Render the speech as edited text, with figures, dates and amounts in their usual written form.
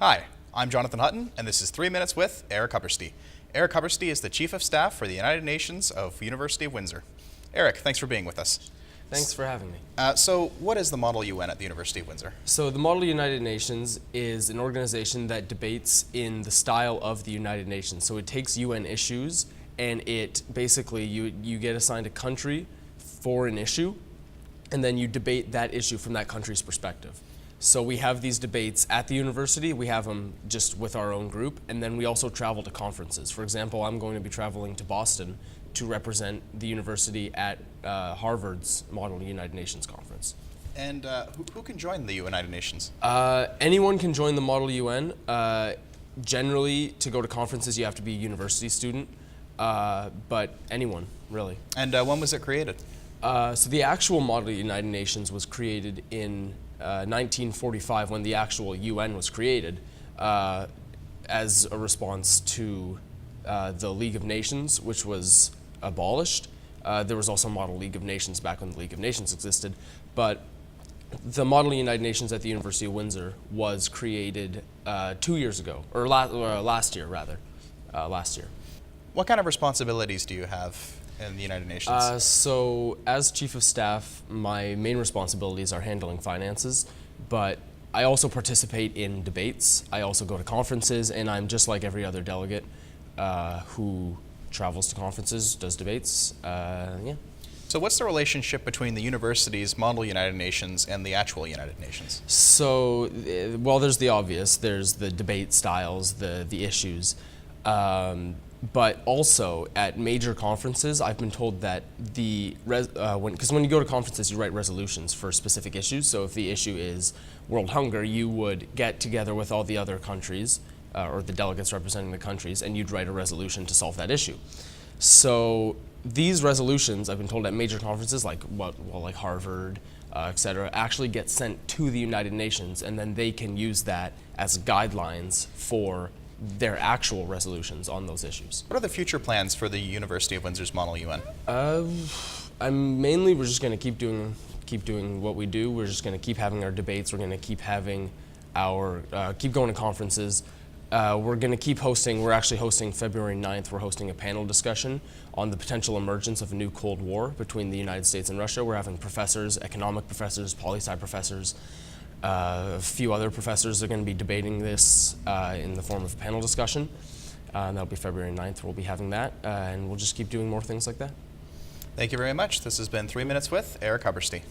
Hi, I'm Jonathan Hutton, and this is 3 Minutes with Eric Hubberstey. Eric Hubberstey is the Chief of Staff for the United Nations of University of Windsor. Eric, thanks for being with us. Thanks for having me. So what is the Model UN at the University of Windsor? So the Model United Nations is an organization that debates in the style of the United Nations. So it takes UN issues and it basically, you get assigned a country for an issue and then you debate that issue from that country's perspective. So we have these debates at the university, we have them just with our own group, and then we also travel to conferences. For example, I'm going to be traveling to Boston to represent the university at Harvard's Model United Nations conference. And who can join the United Nations? Anyone can join the Model UN. Generally, to go to conferences, you have to be a university student, but anyone, really. And when was it created? So the actual Model United Nations was created in 1945 when the actual UN was created as a response to the League of Nations, which was abolished. There was also Model League of Nations back when the League of Nations existed, but the Model United Nations at the University of Windsor was created 2 years ago, or last year rather, last year. What kind of responsibilities do you have in the United Nations? So as Chief of Staff, my main responsibilities are handling finances, but I also participate in debates. I also go to conferences, and I'm just like every other delegate who travels to conferences, does debates, yeah. So what's the relationship between the university's Model United Nations and the actual United Nations? So, well, there's the obvious. There's the debate styles, the issues. But also at major conferences, I've been told that because when you go to conferences, you write resolutions for specific issues. So if the issue is world hunger, you would get together with all the other countries, or the delegates representing the countries, and you'd write a resolution to solve that issue. So these resolutions, I've been told at major conferences like Harvard, etc., actually get sent to the United Nations, and then they can use that as guidelines for their actual resolutions on those issues. What are the future plans for the University of Windsor's Model UN? We're just going to keep doing what we do. We're just going to keep having our debates. We're going to keep having keep going to conferences. We're going to keep hosting. We're actually hosting February 9th. We're hosting a panel discussion on the potential emergence of a new Cold War between the United States and Russia. We're having professors, economic professors, poli-sci professors. A few other professors are going to be debating this in the form of a panel discussion. And that'll be February 9th. We'll be having that, and we'll just keep doing more things like that. Thank you very much. This has been 3 Minutes with Eric Hubberstey.